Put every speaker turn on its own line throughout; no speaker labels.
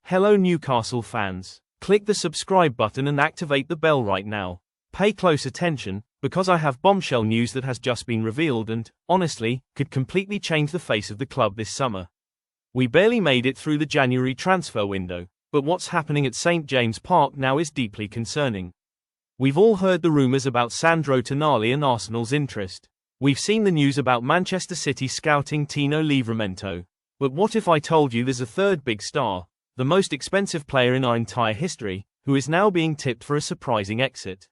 Hello Newcastle fans. Click the subscribe button and activate the bell right now. Pay close attention, because I have bombshell news that has just been revealed and, honestly, could completely change the face of the club this summer. We barely made it through the January transfer window, but what's happening at St James Park now is deeply concerning. We've all heard the rumours about Sandro Tonali and Arsenal's interest. We've seen the news about Manchester City scouting Tino Livramento. But what if I told you there's a third big star, the most expensive player in our entire history, who is now being tipped for a surprising exit?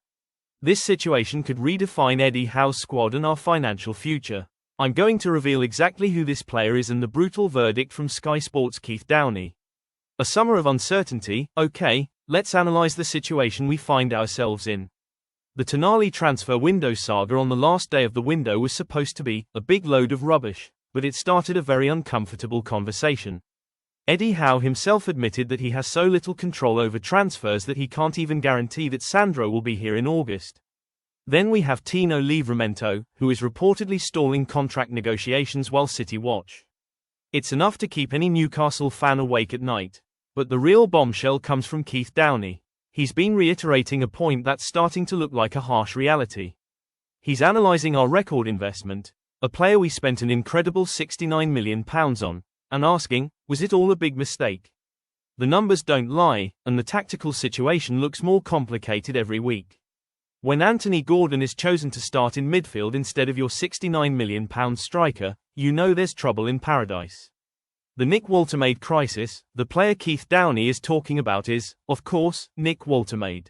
This situation could redefine Eddie Howe's squad and our financial future. I'm going to reveal exactly who this player is and the brutal verdict from Sky Sports' Keith Downey. A summer of uncertainty. Okay, let's analyze the situation we find ourselves in. The Tonali transfer window saga on the last day of the window was supposed to be a big load of rubbish, but it started a very uncomfortable conversation. Eddie Howe himself admitted that he has so little control over transfers that he can't even guarantee that Sandro will be here in August. Then we have Tino Livramento, who is reportedly stalling contract negotiations while City watch. It's enough to keep any Newcastle fan awake at night. But the real bombshell comes from Keith Downey. He's been reiterating a point that's starting to look like a harsh reality. He's analysing our record investment, a player we spent an incredible £69 million on, and asking, was it all a big mistake? The numbers don't lie, and the tactical situation looks more complicated every week. When Anthony Gordon is chosen to start in midfield instead of your £69 million striker, you know there's trouble in paradise. The Nick Woltemade crisis, the player Keith Downey is talking about is, of course, Nick Woltemade.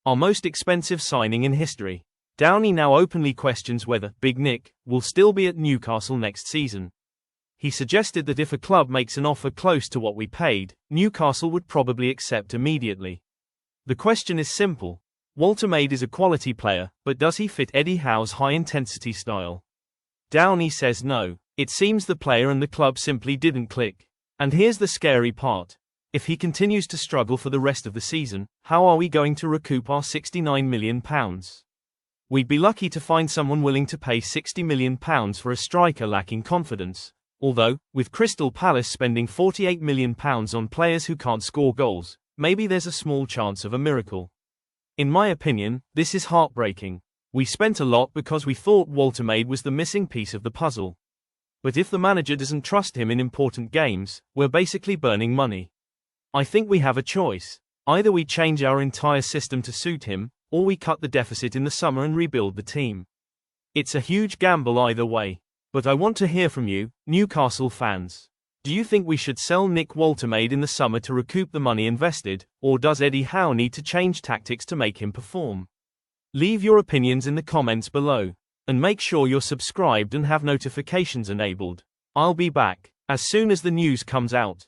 Our most expensive signing in history. Downey now openly questions whether Big Nick will still be at Newcastle next season. He suggested that if a club makes an offer close to what we paid, Newcastle would probably accept immediately. The question is simple. Woltemade is a quality player, but does he fit Eddie Howe's high-intensity style? Downey says no. It seems the player and the club simply didn't click. And here's the scary part. If he continues to struggle for the rest of the season, how are we going to recoup our £69 million? We'd be lucky to find someone willing to pay £60 million for a striker lacking confidence. Although, with Crystal Palace spending £48 million on players who can't score goals, maybe there's a small chance of a miracle. In my opinion, this is heartbreaking. We spent a lot because we thought Woltemade was the missing piece of the puzzle. But if the manager doesn't trust him in important games, we're basically burning money. I think we have a choice. Either we change our entire system to suit him, or we cut the deficit in the summer and rebuild the team. It's a huge gamble either way. But I want to hear from you, Newcastle fans. Do you think we should sell Nick Woltemade in the summer to recoup the money invested, or does Eddie Howe need to change tactics to make him perform? Leave your opinions in the comments below. And make sure you're subscribed and have notifications enabled. I'll be back as soon as the news comes out.